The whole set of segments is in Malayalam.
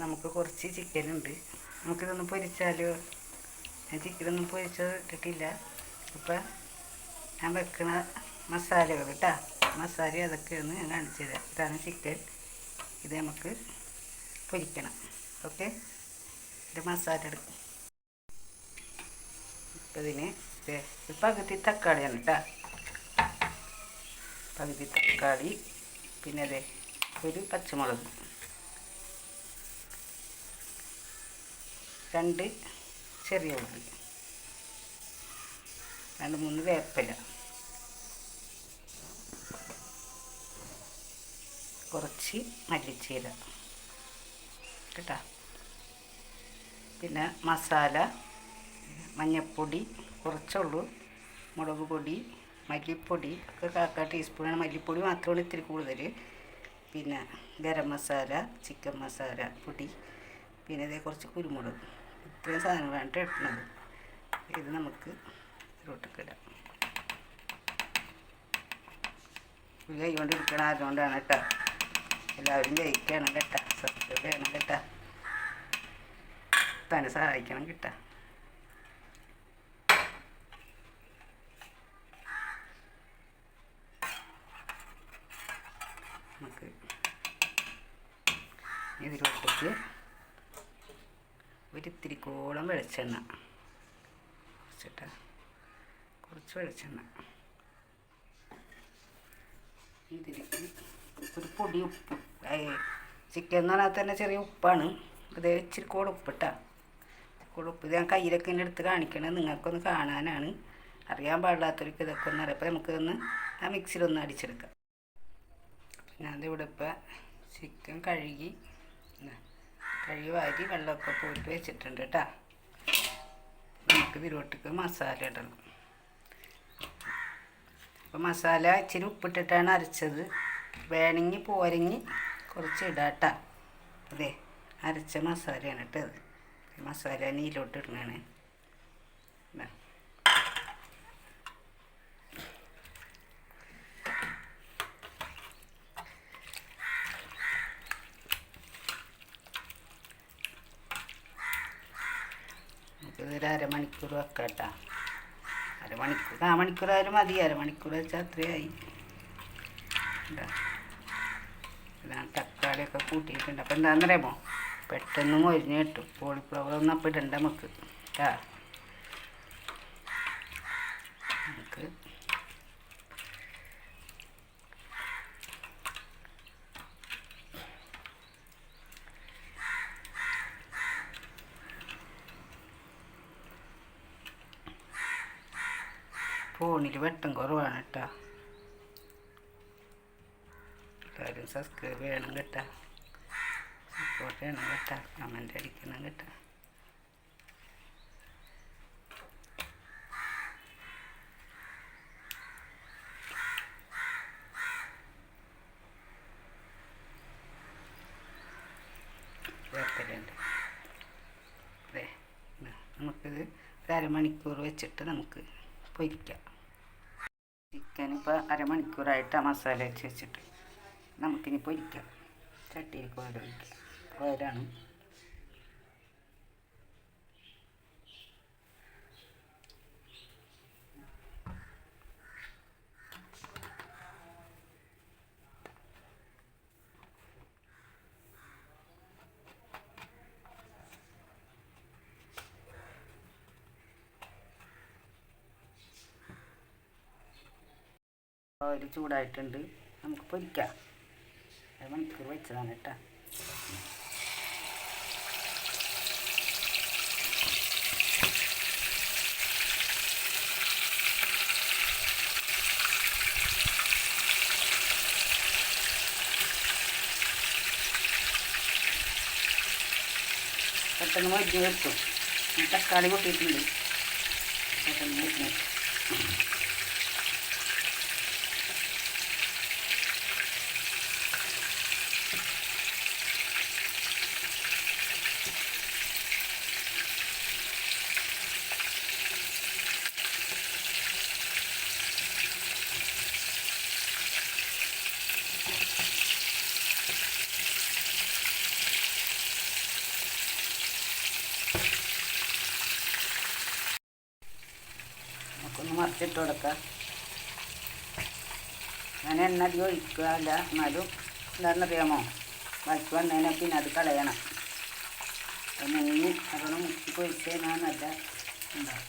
നമുക്ക് കുറച്ച് ചിക്കൻ ഉണ്ട്. നമുക്കിതൊന്ന് പൊരിച്ചാലോ? ഞാൻ ചിക്കനൊന്നും പൊരിച്ചിട്ടിട്ടില്ല. ഇപ്പം ഞാൻ വെക്കണ മസാലകൾ കേട്ടോ, മസാല അതൊക്കെയാണ് ഞാൻ കാണിച്ചു തരാം. ഇതാണ് ചിക്കൻ, ഇത് നമുക്ക് പൊരിക്കണം. ഓക്കെ, ഇത് മസാല എടുക്കും. ഇപ്പം ഇതിന് പകുതി തക്കാളിയാണ് കേട്ടോ, പകുതി തക്കാളി, പിന്നെ അതെ ഒരു പച്ചമുളക്, 2 ചെറിയ ഉള്ളി, 2-3 വേപ്പില, കുറച്ച് മല്ലിച്ചീര കേട്ടോ. പിന്നെ മസാല, മഞ്ഞൾപ്പൊടി കുറച്ചുള്ളൂ, മുളക് പൊടി, മല്ലിപ്പൊടി ഒക്കെ 1/4 ടീസ്പൂണാണ്. മല്ലിപ്പൊടി മാത്രമാണ് ഇത്തിരി കൂടുതൽ. പിന്നെ ഗരം മസാല, ചിക്കൻ മസാല പൊടി, പിന്നെ ഇതേ കുറച്ച് കുരുമുളക്. ഇത്രയും സാധനങ്ങളാണ് ഇടുന്നത്. ഇത് നമുക്ക് ഇതിലോട്ടൊക്കെ ഇടാം. കൈ കൊണ്ട് ഇരിക്കണ അതുകൊണ്ടാണ് കേട്ടോ. എല്ലാവരും ജയിക്കണം കേട്ടോ, സബ്സ്ക്രൈബ് ചെയ്യണം കേട്ടോ, തന്നെ സഹായിക്കണം കേട്ടോ. നമുക്ക് ഇതിലോട്ടേക്ക് ഒരിത്തിരിക്കോളം വെളിച്ചെണ്ണ വെച്ചിട്ട്, കുറച്ച് വെളിച്ചെണ്ണ, ഇതിലേക്ക് ഒരു പൊടി ഉപ്പ്. ചിക്കൻ എന്ന് പറഞ്ഞാൽ തന്നെ ചെറിയ ഉപ്പാണ്. അത് ഇച്ചിരി കൂടെ ഉപ്പിട്ടാ, കൂടെ ഉപ്പ്. ഇത് ഞാൻ കയ്യിലൊക്കെ ഇങ്ങനെ എടുത്ത് കാണിക്കണത് നിങ്ങൾക്കൊന്ന് കാണാനാണ്. അറിയാൻ പാടില്ലാത്തവർക്ക് ഇതൊക്കെ ഒന്ന് അറിയാം. അപ്പോൾ നമുക്കിതൊന്ന് ആ മിക്സിയിലൊന്ന് അടിച്ചെടുക്കാം. ഞാനിവിടെ ഇപ്പം ചിക്കൻ കഴുകി വാരി വെള്ളമൊക്കെ പോയിട്ട് വെച്ചിട്ടുണ്ട് കേട്ടോ. നമുക്ക് ഇതിലോട്ടേക്ക് മസാല ഇടണം. അപ്പോൾ മസാല ഇച്ചിരി ഉപ്പിട്ടിട്ടാണ് അരച്ചത്. വേണമെങ്കിൽ പോരെങ്കിൽ കുറച്ച് ഇടാം കേട്ടോ. അതെ, അരച്ച മസാലയാണ് കേട്ടത്. മസാല നീലോട്ട് ഇടണേ. നമുക്കിതൊരു അരമണിക്കൂർ വെക്കാം കേട്ടോ. മണിക്കൂറായാലും മതി. അരമണിക്കൂർ വെച്ചാൽ അത്രയായി. ഇതാണ് തക്കാളിയൊക്കെ കൂട്ടിയിട്ടുണ്ട്. അപ്പോൾ എന്താണെന്നറിയാമോ, പെട്ടെന്ന് മൊരിഞ്ഞ് കിട്ടും. കോളിഫ്ലവർ ഒന്നും അപ്പം ഇടണ്ട നമുക്ക് കേട്ടോ. നമുക്ക് ഫോണിൽ വെട്ടം കുറവാണ് കേട്ടോ. എല്ലാവരും സബ്സ്ക്രൈബ് ചെയ്യണം കേട്ടോ, സപ്പോർട്ട് ചെയ്യണം കേട്ടോ, കമൻ്റ് അടിക്കണം കേട്ടോ. വേപ്പലുണ്ട്. അതെ, നമുക്കിത് ഒരു അരമണിക്കൂർ വെച്ചിട്ട് നമുക്ക് പൊരിക്കാം. ചിക്കൻ ഇപ്പോൾ അരമണിക്കൂറായിട്ട് ആ മസാല വെച്ചിട്ട് നമുക്കിനി പൊരിക്കാം. ചട്ടിയിൽ കോഴ ഒഴിക്കാം. കോഴാണ് ഓയിൽ ചൂടായിട്ടുണ്ട്. നമുക്ക് പൊരിക്കാം. അരമണിക്കൂർ വെച്ചതാണ് കേട്ടോ. പെട്ടെന്ന് മൊരിഞ്ഞ് വെക്കും. തക്കാളി പൊട്ടിയിട്ടുണ്ട്. പെട്ടെന്ന് മൊരിഞ്ഞ് വെക്കും. മറിച്ചിട്ട് കൊടുക്കുക. ഞാൻ എണ്ണ അധികം ഒഴിക്കുകയില്ല, എന്നാലും എന്താണെന്നറിയാമോ, ബാക്കി വന്നതിനെ പിന്നെ അത് കളയണം. അത് മുങ്ങി അതൊന്ന് മുക്കി പൊരിച്ച് കഴിഞ്ഞാൽ നല്ല ഉണ്ടാവും.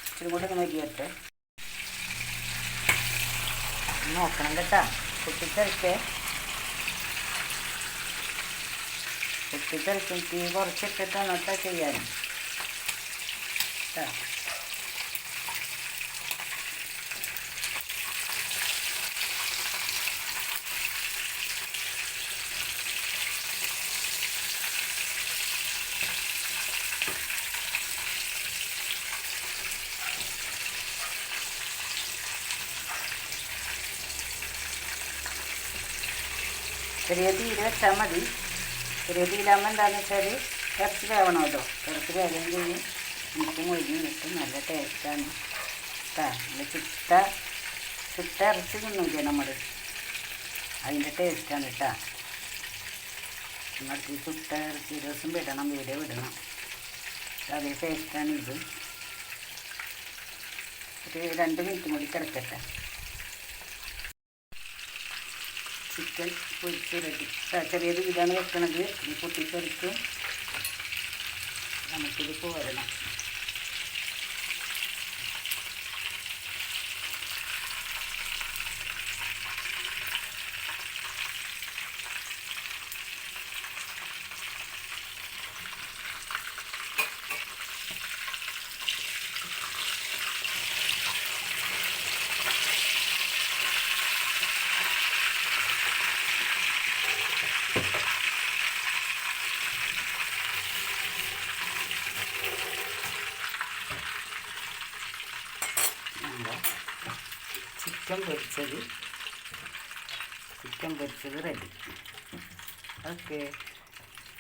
ഇച്ചിരി കൂടി ഒന്ന് മരിയട്ടെ, നോക്കണം കേട്ടോ. കുത്തിത്തെറിക്കും തീ കുറച്ചിട്ടിട്ടാണ് കേട്ടോ ചെയ്യാൻ കേട്ടോ. ചെറിയ തീയിൽ വെച്ചാൽ മതി. ചെറിയ തീയിലാകുമ്പോൾ എന്താണെന്ന് വെച്ചാൽ ഇറച്ചി വേവണമല്ലോ. ഇറച്ചി വേഗം കഴിഞ്ഞ് നമുക്ക് മൊഴിഞ്ഞ് കിട്ടും. നല്ല ടേസ്റ്റാണ് കേട്ടോ. നല്ല ചുട്ട ഇറച്ചി തിന്നില്ലേ നമ്മൾ, അതിൻ്റെ ടേസ്റ്റാണ് കേട്ടോ. നമ്മൾക്ക് ചുട്ട ഇറച്ചി ദിവസം വിടണം, വീഡിയോ വിടണം. അതേ ടേസ്റ്റാണ് ഇത്. ഒരു 2 മിനിറ്റും കൂടി കിടക്കട്ടെ. ചിക്കൻ പൊരിച്ച് റെഡി. ചെറിയ രീതിയിലാണ് വെക്കണത്. ഇത് പൊട്ടിച്ചൊരിക്കും നമുക്കിത് പോരണം. ചിക്കൻ പൊരിച്ചത് റെഡി. ഓക്കെ,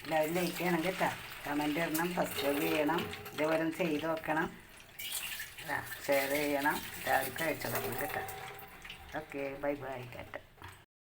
എല്ലാവരും ലൈക്ക് ചെയ്യണം കേട്ടോ. കമൻറ്റ് ഇടണം, സബ്സ്ക്രൈബ് ചെയ്യണം, ഇതേപോലെ ചെയ്ത് നോക്കണം, ഷെയർ ചെയ്യണം. എല്ലാവർക്കും അയച്ചു കൊടുക്കണം കേട്ടോ. ഓക്കെ, ബൈ ബൈ കേട്ടോ.